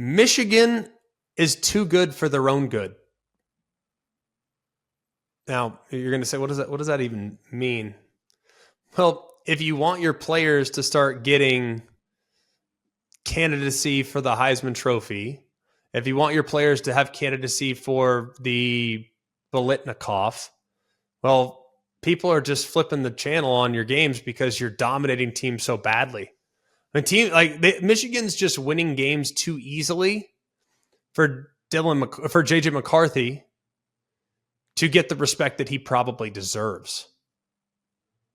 Michigan is too good for their own good. Now, you're going to say, what does that even mean? Well, if you want your players to start getting candidacy for the Heisman Trophy, if you want your players to have candidacy for the Bolitnikoff, well, people are just flipping the channel on your games because you're dominating teams so badly. Michigan's just winning games too easily for JJ McCarthy to get the respect that he probably deserves.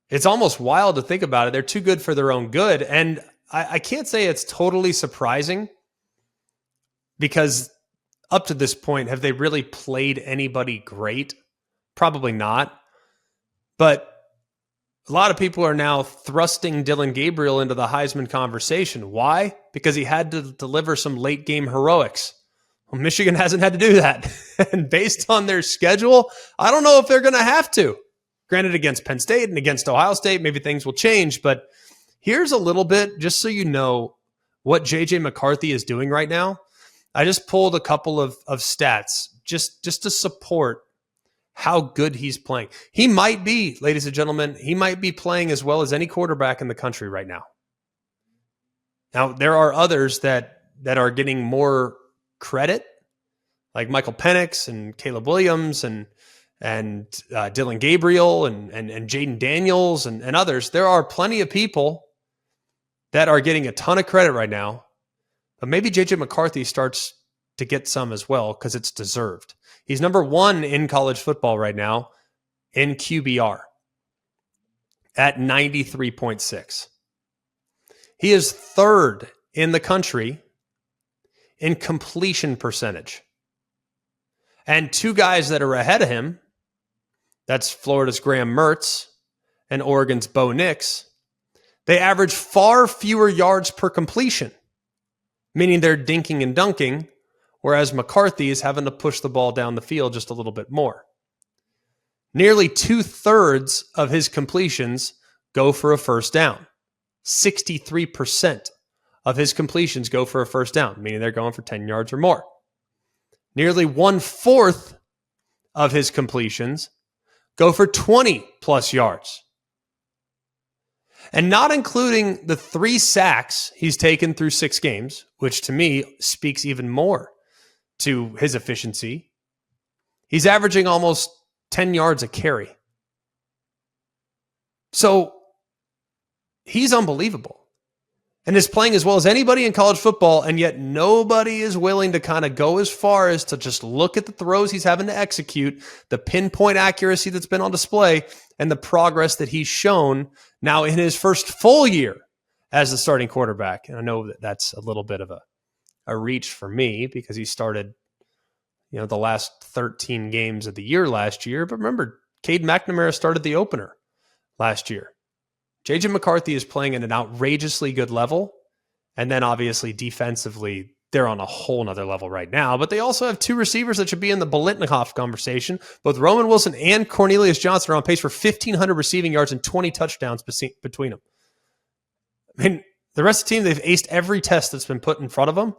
It's almost wild to think about it. They're too good for their own good. And I can't say it's totally surprising because up to this point, have they really played anybody great? Probably not. But a lot of people are now thrusting Dillon Gabriel into the Heisman conversation. Why? Because he had to deliver some late game heroics. Well, Michigan hasn't had to do that. And based on their schedule, I don't know if they're going to have to. Granted, against Penn State and against Ohio State, maybe things will change. But here's a little bit, just so you know what J.J. McCarthy is doing right now. I just pulled a couple of stats just to support how good he's playing. He might be, ladies and gentlemen, he might be playing as well as any quarterback in the country right now. Now, there are others that are getting more credit, like Michael Penix and Caleb Williams and Dillon Gabriel and Jaden Daniels and others. There are plenty of people that are getting a ton of credit right now, but maybe J.J. McCarthy starts to get some as well because it's deserved. He's number 1 in college football right now in QBR at 93.6. He is 3rd in the country in completion percentage. And 2 guys that are ahead of him, that's Florida's Graham Mertz and Oregon's Bo Nix, they average far fewer yards per completion, meaning they're dinking and dunking, whereas McCarthy is having to push the ball down the field just a little bit more. Nearly 2/3 of his completions go for a first down. 63% of his completions go for a first down, meaning they're going for 10 yards or more. Nearly 1/4 of his completions go for 20 plus yards. And not including the 3 sacks he's taken through 6 games, which to me speaks even more to his efficiency. He's averaging almost 10 yards a carry. So he's unbelievable and is playing as well as anybody in college football, and yet nobody is willing to kind of go as far as to just look at the throws he's having to execute, the pinpoint accuracy that's been on display, and the progress that he's shown now in his first full year as the starting quarterback. And I know that that's a little bit of a reach for me because he started, the last 13 games of the year last year. But remember, Cade McNamara started the opener last year. J.J. McCarthy is playing at an outrageously good level. And then obviously defensively, they're on a whole nother level right now. But they also have 2 receivers that should be in the Bolitnikoff conversation. Both Roman Wilson and Cornelius Johnson are on pace for 1,500 receiving yards and 20 touchdowns between them. I mean, the rest of the team, they've aced every test that's been put in front of them.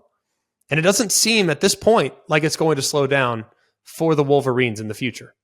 And it doesn't seem at this point like it's going to slow down for the Wolverines in the future.